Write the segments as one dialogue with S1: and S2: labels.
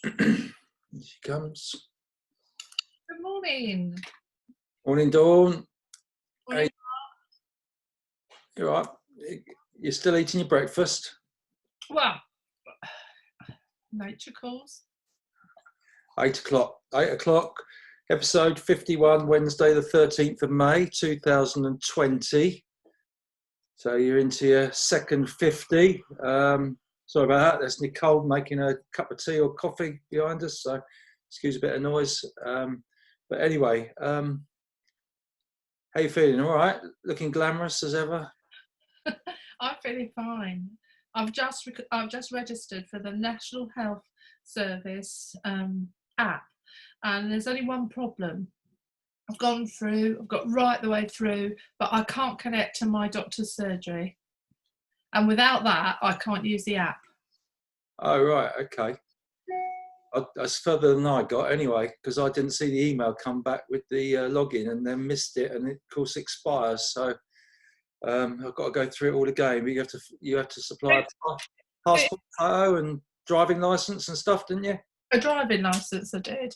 S1: Here she comes.
S2: Good morning.
S1: Morning, Dawn.
S2: Morning.
S1: You all right? You're still eating your breakfast?
S2: Well, nature calls.
S1: 8 o'clock. 8 o'clock. Episode 51, Wednesday, the 13th of May, 2020. So you're into your second 50. Sorry about that. There's Nicole making a cup of tea or coffee behind us. So excuse a bit of noise. But anyway, how you feeling? All right? Looking glamorous as ever?
S2: I'm feeling fine. I've just registered for the National Health Service app, and there's only one problem. I've got right the way through, but I can't connect to my doctor's surgery. And without that, I can't use the app.
S1: Oh, right, okay. That's further than I got anyway, because I didn't see the email come back with the login and then missed it, and it, of course, expires. So I've got to go through it all again. But you have to supply a passport photo and driving license and stuff, didn't you?
S2: A driving license, I did.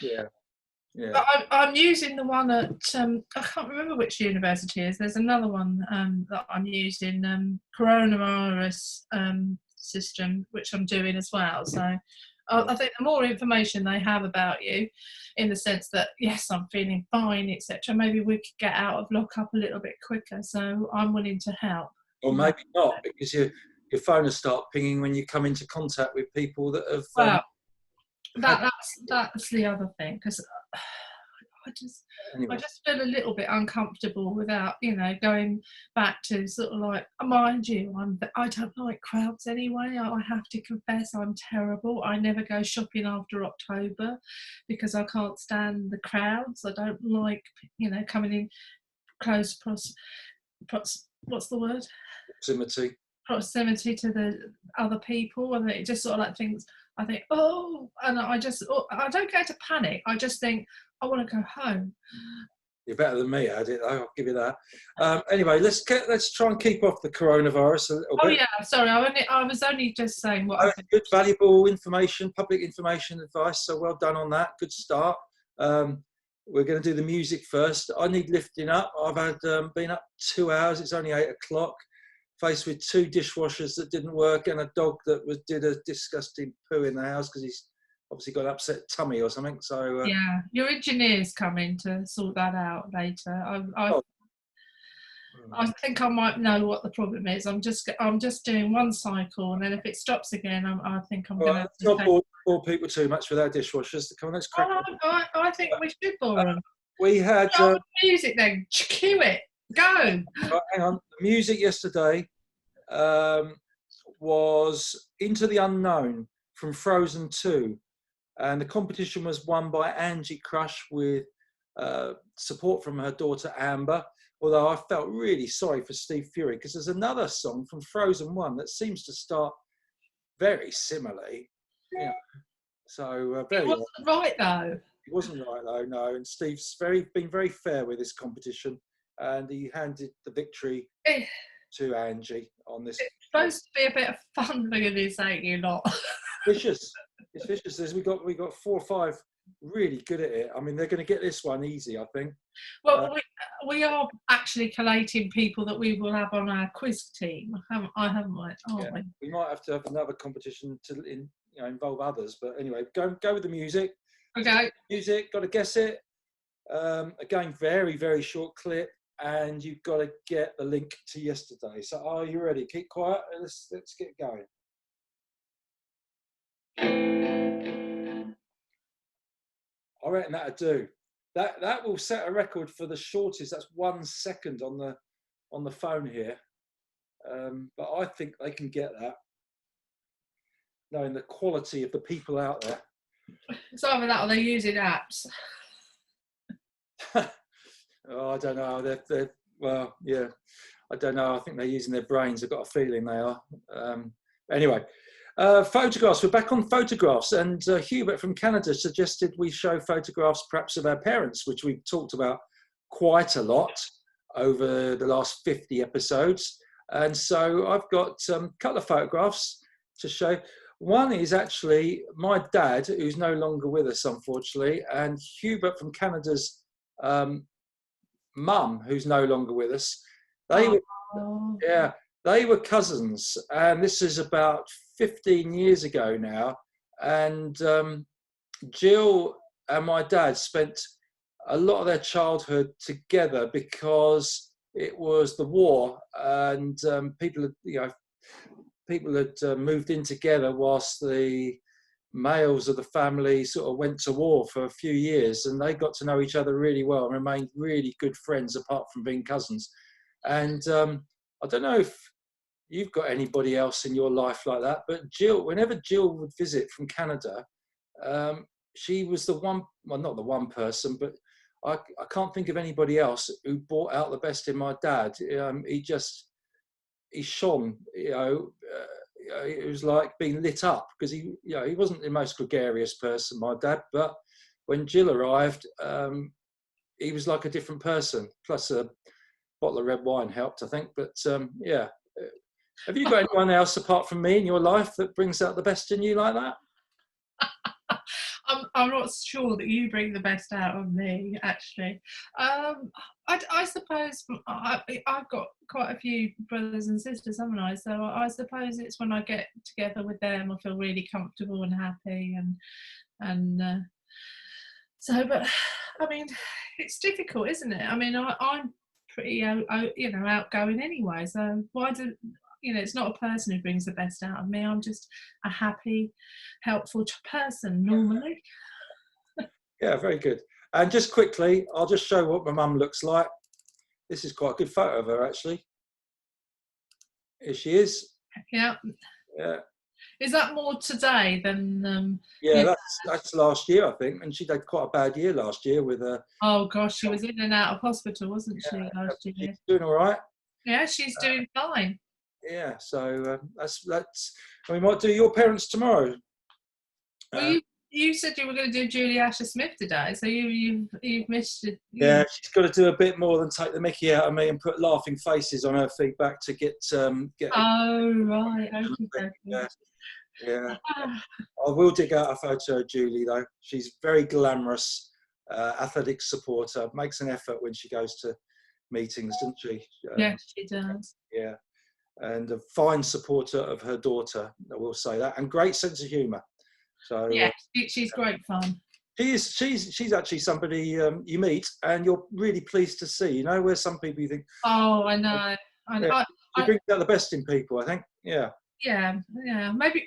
S1: Yeah. Yeah.
S2: But I'm using the one at, I can't remember which university it is. There's another one that I'm using, coronavirus system, which I'm doing as well. So I think the more information they have about you, in the sense that, yes, I'm feeling fine, etc., maybe we could get out of lockup a little bit quicker. So I'm willing to help.
S1: Or maybe not, because your phone will start pinging when you come into contact with people that have...
S2: Well, that's the other thing, because I just feel a little bit uncomfortable without, going back to sort of like, mind you, I don't like crowds anyway. I have to confess I'm terrible. I never go shopping after October because I can't stand the crowds. I don't like, coming in close what's the word? Proximity to the other people, and it just sort of like things. I think, and I don't get to panic. I just think, I want to go home.
S1: You're better than me at it, I'll give you that. Anyway, let's try and keep off the coronavirus a little bit.
S2: Oh yeah, sorry, I was only just saying what.
S1: Good, valuable information, public information advice. So well done on that. Good start. We're going to do the music first. I need lifting up. I've had been up 2 hours. It's only 8 o'clock. Faced with 2 dishwashers that didn't work and a dog that did a disgusting poo in the house because he's obviously got an upset tummy or something. So
S2: yeah, your engineer's coming to sort that out later. I think I might know what the problem is. I'm just doing one cycle, and then if it stops again, I think I'm going to.
S1: Not bore people too much with our dishwashers. Come on, let's crack on.
S2: I think we should bore them.
S1: We had
S2: music then. Cue it. Go.
S1: Right, hang on. The music yesterday was Into the Unknown from Frozen 2, and the competition was won by Angie Crush with support from her daughter Amber. Although I felt really sorry for Steve Fury, because there's another song from Frozen 1 that seems to start very similarly. Yeah. So
S2: it wasn't right though.
S1: It wasn't right though, no. And Steve's been very fair with this competition, and he handed the victory to Angie on this.
S2: It's supposed to be a bit of fun for this, ain't you lot?
S1: Vicious. It's vicious. We got 4 or 5 really good at it. I mean, they're going to get this one easy, I think.
S2: Well, we are actually collating people that we will have on our quiz team. I haven't, aren't we?
S1: We might have to have another competition to involve others. But anyway, go with the music.
S2: Okay.
S1: Music. Got to guess it. Again, very very short clip, and you've got to get the link to yesterday. So, are you ready? Keep quiet. Let's get going. I reckon that'll do. That will set a record for the shortest. That's 1 second on the phone here. But I think they can get that, knowing the quality of the people out there.
S2: It's either that or they're using apps.
S1: I don't know. Well, yeah. I don't know. I think they're using their brains. I've got a feeling they are. Anyway. Photographs. We're back on photographs, and Hubert from Canada suggested we show photographs perhaps of our parents, which we've talked about quite a lot over the last 50 episodes. And so I've got a couple of photographs to show. One is actually my dad, who's no longer with us, unfortunately, and Hubert from Canada's mum, who's no longer with us. They were,
S2: Oh,
S1: yeah, they were cousins, and this is about 15 years ago now. And Jill and my dad spent a lot of their childhood together because it was the war, and people had moved in together whilst the males of the family sort of went to war for a few years, and they got to know each other really well and remained really good friends apart from being cousins. And I don't know if you've got anybody else in your life like that, but Jill, whenever Jill would visit from Canada, she was the one, well, not the one person, but I can't think of anybody else who brought out the best in my dad. He shone, it was like being lit up, because he wasn't the most gregarious person, my dad, but when Jill arrived, he was like a different person. Plus a bottle of red wine helped, I think. But yeah, have you got anyone else apart from me in your life that brings out the best in you like that?
S2: I'm not sure that you bring the best out of me, actually. I suppose I've got quite a few brothers and sisters, haven't I? So I suppose it's when I get together with them, I feel really comfortable and happy, and so. But I mean, it's difficult, isn't it? I mean, I'm pretty, outgoing anyway. So why do it's not a person who brings the best out of me. I'm just a happy, helpful person normally.
S1: Yeah, very good. And just quickly, I'll just show what my mum looks like. This is quite a good photo of her, actually. Here she is.
S2: Yeah.
S1: Yeah.
S2: Is that more today than?
S1: Yeah, that's last year, I think, and she'd had quite a bad year last year with her.
S2: Oh gosh, she was in and out of hospital, wasn't she, last year?
S1: She's doing all right.
S2: Yeah, she's doing fine.
S1: Yeah, so that's. And we might do your parents tomorrow.
S2: Well, you said you were going to do Julie Asher Smith today, so you've missed it.
S1: Yeah, she's got to do a bit more than take the mickey out of me and put laughing faces on her feedback to get.
S2: Oh right, okay.
S1: Yeah. I will dig out a photo of Julie though. She's very glamorous, athletic supporter. Makes an effort when she goes to meetings, doesn't she?
S2: Yes, she does.
S1: Yeah, and a fine supporter of her daughter. I will say that, and great sense of humour. So
S2: yeah, she's great fun.
S1: She's actually somebody you meet and you're really pleased to see. You know, where some people you think.
S2: Oh, I know.
S1: She brings out the best in people, I think. Yeah.
S2: Yeah. Maybe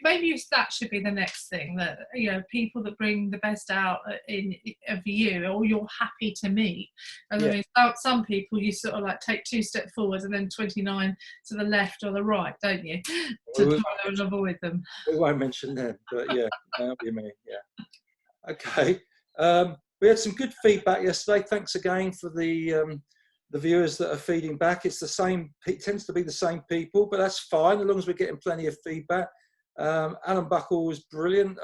S2: that should be the next thing, that people that bring the best out of you, or you're happy to meet. And I mean, some people you sort of like take 2 steps forward and then 29 to the left or the right, don't you? To try and avoid them.
S1: We won't mention them, but yeah, that'll be me. Yeah. Okay. We had some good feedback yesterday. Thanks again for the viewers that are feeding back. It's the same. It tends to be the same people, but that's fine as long as we're getting plenty of feedback. Alan Buckle was brilliant.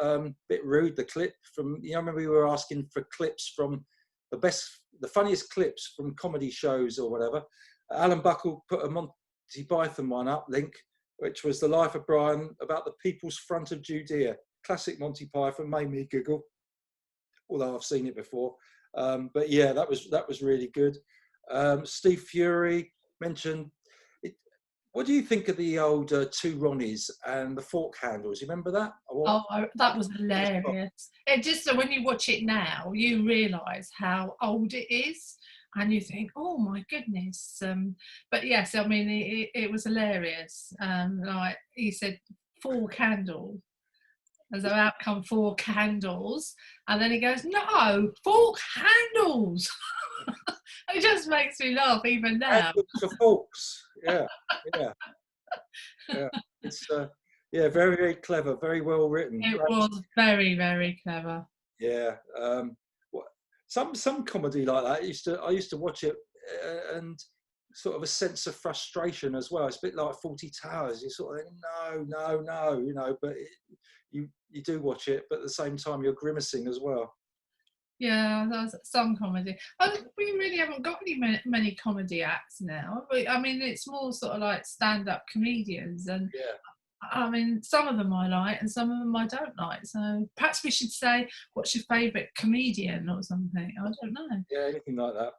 S1: Bit rude, the clip from. Remember we were asking for clips from the funniest clips from comedy shows or whatever. Alan Buckle put a Monty Python one up, link, which was The Life of Brian, about the People's Front of Judea. Classic Monty Python, made me giggle, although I've seen it before. But yeah, that was really good. Steve Fury mentioned it. What do you think of the old 2 Ronnies and the fork handles? You remember that?
S2: That was hilarious. It just, so when you watch it now, you realise how old it is, and you think, oh my goodness. But yes, I mean, it was hilarious. Like he said, 4 candles. As out come 4 candles, and then he goes, no, 4 handles. It just makes me laugh even now.
S1: For forks, yeah. It's very, very clever, very well written.
S2: It was very, very clever.
S1: Yeah, some comedy like that. I used to watch it, and sort of a sense of frustration as well. It's a bit like Fawlty Towers. You sort of think, no, but you do watch it, but at the same time you're grimacing as well.
S2: Yeah, that's some comedy. We really haven't got many comedy acts now. I mean, it's more sort of like stand-up comedians, and I mean, some of them I like and some of them I don't like. So perhaps we should say, what's your favourite comedian or something? I don't know.
S1: Yeah, anything like that.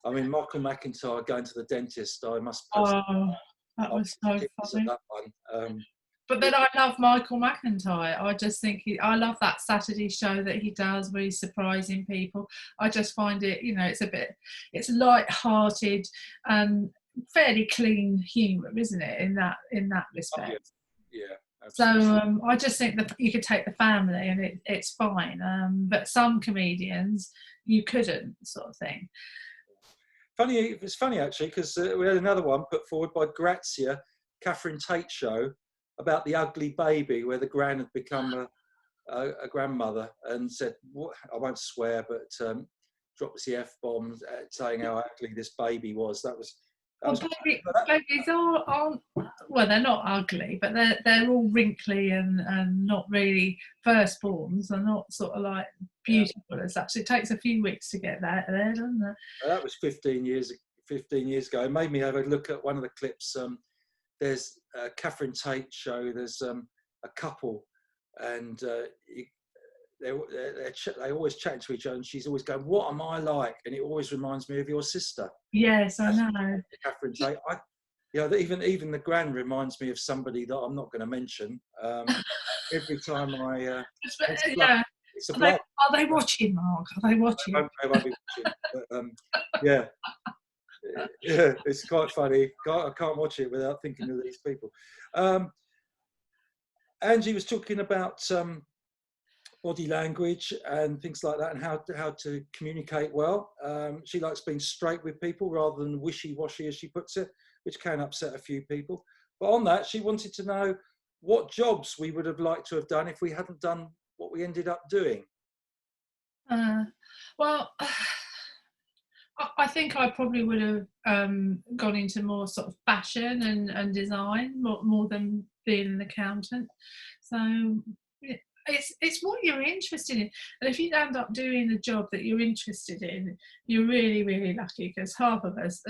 S1: I mean, Michael McIntyre going to the dentist. I must post.
S2: Oh, that
S1: I'll
S2: was so
S1: pictures of
S2: funny.
S1: that one.
S2: But then I love Michael McIntyre. I just think I love that Saturday show that he does where he's surprising people. I just find it, it's light-hearted and fairly clean humour, isn't it? In that
S1: Oh, yeah,
S2: respect.
S1: yeah,
S2: So
S1: absolutely.
S2: I just think that you could take the family and it's fine. But some comedians you couldn't, sort of thing.
S1: Funny, it's funny actually because we had another one put forward by Grazia, Catherine Tate show about the ugly baby, where the gran had become a grandmother and said, what, I won't swear, but drops the F bombs saying how ugly this baby was. That
S2: Well,
S1: was that,
S2: babies aren't well, they're not ugly, but they're all wrinkly and not really firstborns. They're not sort of like
S1: yeah.
S2: beautiful as such. It takes a few weeks to get there, doesn't it?
S1: That was 15 years ago. It made me have a look at one of the clips. There's a Catherine Tate show. There's a couple, and they always chat to each other, and she's always going, "What am I like?" And it always reminds me of your sister,
S2: Yes, I know.
S1: Catherine Tate. Even the gran reminds me of somebody that I'm not going to mention. Every time
S2: Yeah.
S1: it's a
S2: Are they,
S1: blood.
S2: are they watching, Mark? Are they watching?
S1: I won't be watching. But, yeah. Yeah, it's quite funny. I can't watch it without thinking of these people. Angie was talking about body language and things like that, and how to communicate well. She likes being straight with people rather than wishy-washy, as she puts it, which can upset a few people. But on that, she wanted to know what jobs we would have liked to have done if we hadn't done what we ended up doing.
S2: Well, I think I probably would have gone into more sort of fashion and design more than being an accountant. So it's what you're interested in, and if you end up doing a job that you're interested in, you're really, really lucky, because half of us,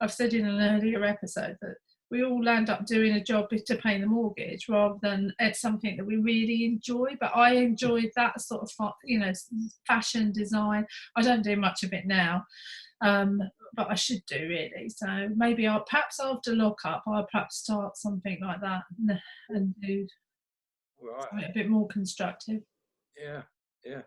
S2: I've said in an earlier episode, that we all end up doing a job to pay the mortgage rather than it's something that we really enjoy. But I enjoyed that sort of fashion design. I don't do much of it now, but I should do, really. So maybe perhaps after lockup I'll perhaps start something like that and do something a bit more constructive.
S1: Yeah, yeah.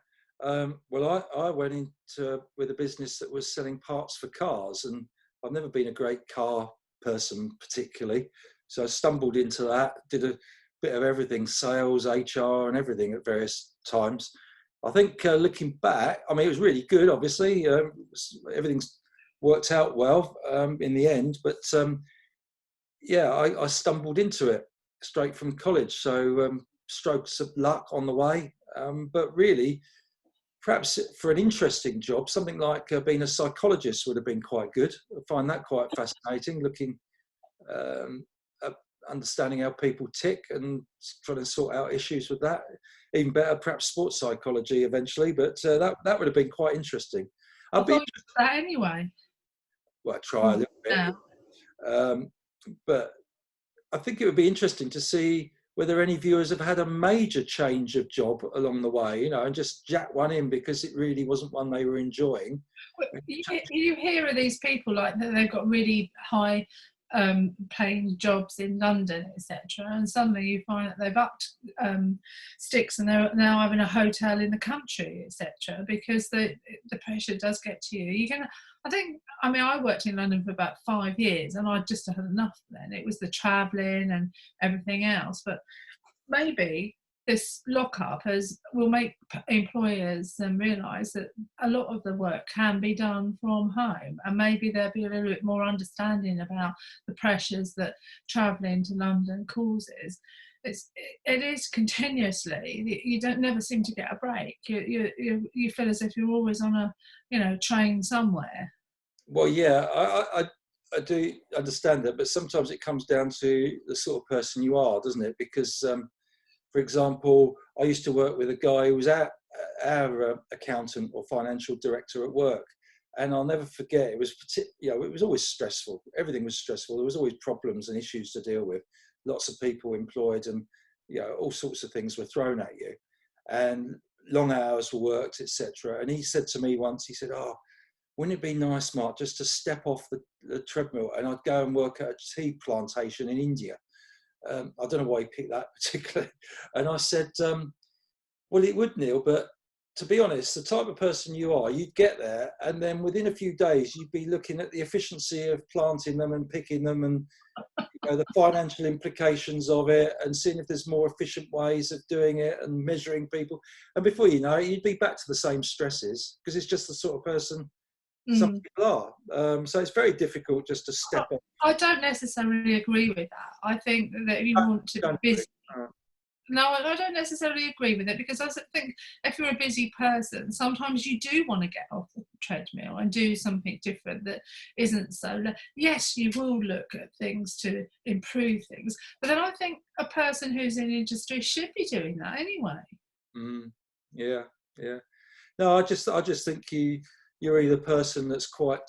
S1: Well, I went into with a business that was selling parts for cars, and I've never been a great car person particularly, so I stumbled into that. Did a bit of everything, sales, HR, and everything at various times. I think looking back, I mean, it was really good. Obviously, everything's worked out well in the end. But yeah, I stumbled into it straight from college. So strokes of luck on the way. But really, perhaps for an interesting job, something like being a psychologist would have been quite good. I find that quite fascinating, looking, understanding how people tick and trying to sort out issues with that. Even better, perhaps sports psychology eventually, but that would have been quite interesting.
S2: I thought you did that anyway.
S1: Well, try a little bit. But I think it would be interesting to see whether any viewers have had a major change of job along the way, and just jack one in because it really wasn't one they were enjoying.
S2: You hear of these people like that, they've got really high paying jobs in London, etc., and suddenly you find that they've upped sticks and they're now having a hotel in the country, etc., because the pressure does get to you. I worked in London for about 5 years and I just had enough then. It was the travelling and everything else. But maybe this lockup will make employers realise that a lot of the work can be done from home, and maybe there'll be a little bit more understanding about the pressures that travelling to London causes. It is continuously. You don't never seem to get a break. You feel as if you're always on a train somewhere.
S1: Well, yeah, I do understand that, but sometimes it comes down to the sort of person you are, doesn't it? Because for example, I used to work with a guy who was our accountant or financial director at work, and I'll never forget. It was it was always stressful. Everything was stressful. There was always problems and issues to deal with. lots of people employed, and all sorts of things were thrown at you, and long hours were worked, etc. And he said to me once, he said, "Oh, wouldn't it be nice, Mark, just to step off the treadmill and I'd go and work at a tea plantation in India?" I don't know why he picked that particularly. And I said, well, it would, Neil, but to be honest, the type of person you are, you'd get there, and then within a few days, you'd be looking at the efficiency of planting them and picking them, and the financial implications of it, and seeing if there's more efficient ways of doing it, and measuring people. And before you know it, you'd be back to the same stresses, because it's just the sort of person some people are. So it's very difficult just to step up.
S2: I don't necessarily agree with that. I think that if you want to be busy, no, I don't necessarily agree with it, because I think if you're a busy person, sometimes you do want to get off the treadmill and do something different that isn't so. Yes, you will look at things to improve things, but then I think a person who's in industry should be doing that anyway.
S1: Yeah. No, I just think you're either a person that's quite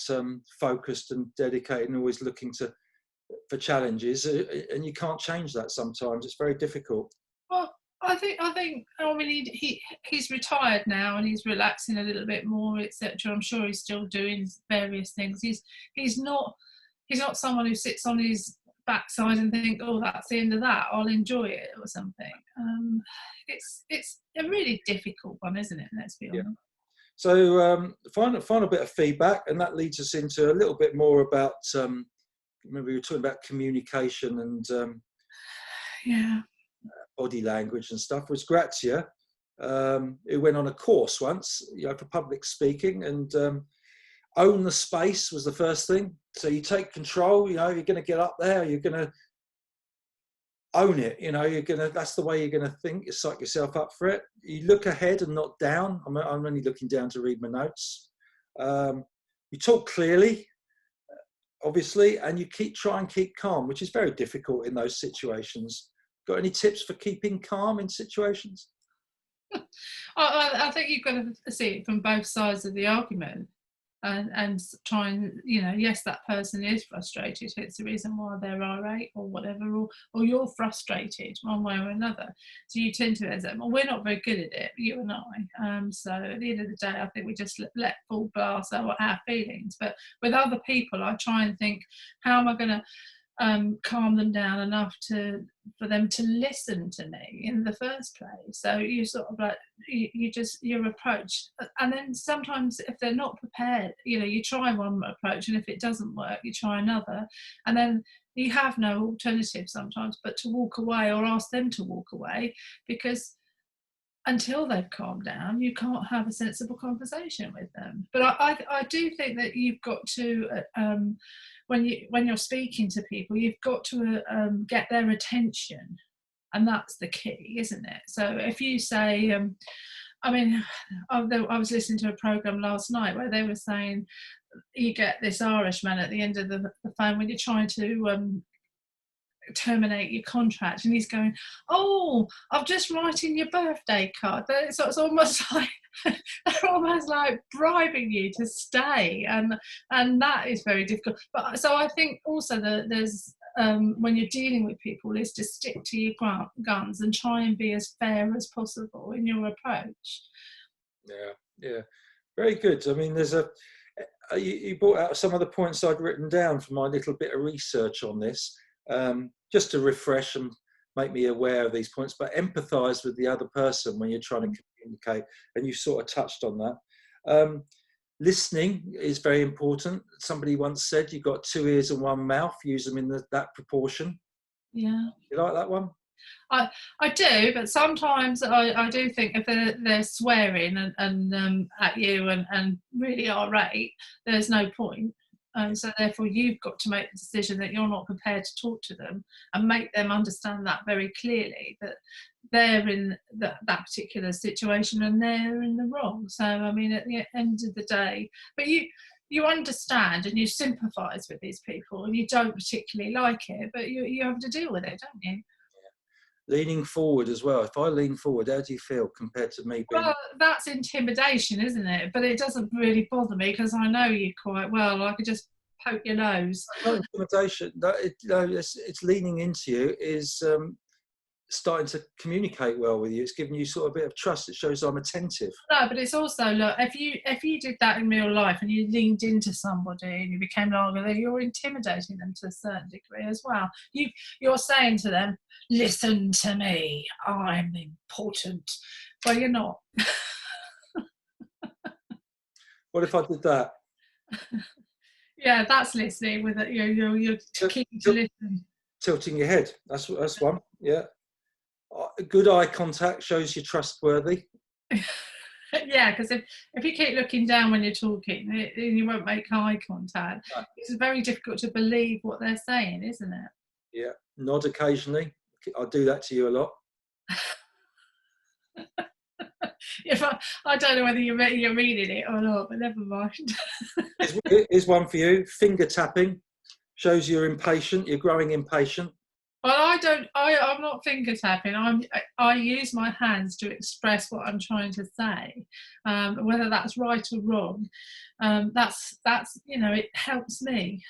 S1: focused and dedicated and always looking for challenges, and you can't change that sometimes. It's very difficult.
S2: Well, I mean, he's retired now and he's relaxing a little bit more, etc. I'm sure he's still doing various things. He's not someone who sits on his backside and think, oh, that's the end of that, I'll enjoy it or something. It's a really difficult one, isn't it? Let's be honest.
S1: So final bit of feedback, and that leads us into a little bit more about. Maybe we were talking about communication and body language and stuff. Was Grazia, who went on a course once, for public speaking, and own the space was the first thing. So you take control. You're going to get up there. You're going to own it. That's the way you're going to think. You psych yourself up for it. You look ahead and not down. I'm only looking down to read my notes. You talk clearly, obviously, and you try and keep calm, which is very difficult in those situations. Got any tips for keeping calm in situations?
S2: I think you've got to see it from both sides of the argument, and try and, yes, that person is frustrated. It's the reason why they're irate or whatever, or you're frustrated one way or another. So you tend to say, well, we're not very good at it, you and I. So at the end of the day, I think we just let full blast our feelings. But with other people, I try and think, how am I going to calm them down enough for them to listen to me in the first place. So you sort of like your approach, and then sometimes if they're not prepared, you try one approach, and if it doesn't work, you try another, and then you have no alternative sometimes but to walk away or ask them to walk away, because until they've calmed down, you can't have a sensible conversation with them. But I do think that you've got to, when you're speaking to people, you've got to get their attention, and that's the key, isn't it? So if you say, I was listening to a program last night where they were saying you get this Irishman at the end of the phone when you're trying to terminate your contract, and he's going, oh, I'm just writing your birthday card. So it's almost like they're almost like bribing you to stay, and that is very difficult. But so I think also that there's when you're dealing with people, is to stick to your guns and try and be as fair as possible in your approach.
S1: Yeah, very good. I mean, there's you brought out some of the points I'd written down from my little bit of research on this. Just to refresh and make me aware of these points, but empathise with the other person when you're trying to communicate, and you sort of touched on that. Listening is very important. Somebody once said you've got 2 ears and 1 mouth, use them in that proportion.
S2: Yeah.
S1: You like that one?
S2: I do, but sometimes I do think if they're swearing and at you and really irate, there's no point. So therefore you've got to make the decision that you're not prepared to talk to them, and make them understand that very clearly, that they're in that particular situation and they're in the wrong. So I mean, at the end of the day, but you understand and you sympathise with these people, and you don't particularly like it, but you have to deal with it, don't you?
S1: Leaning forward as well. If I lean forward, how do you feel compared to me being...
S2: Well, that's intimidation, isn't it? But it doesn't really bother me, because I know you quite well. I could just poke your nose.
S1: Not intimidation. It's leaning into you. Is starting to communicate well with you. It's giving you sort of a bit of trust. It shows I'm attentive.
S2: No, but it's also, look, if you did that in real life and you leaned into somebody and you became larger, you're intimidating them to a certain degree as well. You're saying to them, listen to me, I'm important. Well, you're not.
S1: What if I did that?
S2: Yeah, that's listening with it. You're keen to listen.
S1: Tilting your head. That's one. Yeah. Good eye contact shows you're trustworthy.
S2: Yeah, because if you keep looking down when you're talking, you won't make eye contact. No. It's very difficult to believe what they're saying, isn't it?
S1: Yeah. Nod occasionally. I do that to you a lot.
S2: If I don't know whether you're reading it or not, but never mind.
S1: Here's one for you. Finger tapping shows you're impatient. You're growing impatient.
S2: Well, I'm not finger tapping. I use my hands to express what I'm trying to say, whether that's right or wrong. That's it helps me.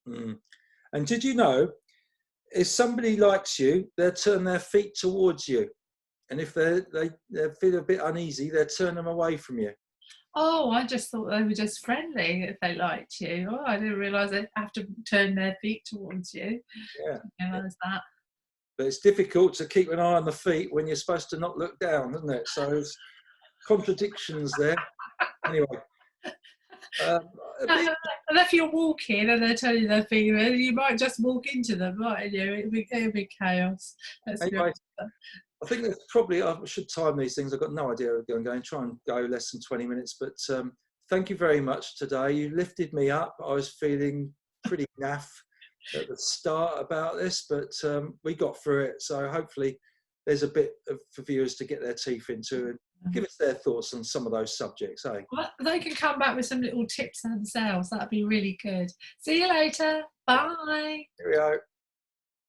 S1: Mm. And did you know, if somebody likes you, they'll turn their feet towards you, and if they feel a bit uneasy, they'll turn them away from you.
S2: Oh, I just thought they were just friendly if they liked you. Oh, I didn't realise they'd have to turn their feet towards you.
S1: Yeah.
S2: I didn't realise that.
S1: But it's difficult to keep an eye on the feet when you're supposed to not look down, isn't it? So there's contradictions there. Anyway.
S2: And if you're walking and they're telling you their feet, you might just walk into them, mightn't you? It'll be chaos.
S1: Anyway, I think there's probably, I should time these things. I've got no idea where I'm going. Try and go less than 20 minutes. But thank you very much today. You lifted me up. I was feeling pretty naff at the start about this, but we got through it. So hopefully there's a bit for viewers to get their teeth into and give us their thoughts on some of those subjects.
S2: Well, they can come back with some little tips themselves. That'd be really good. See you later. Bye.
S1: Here we go.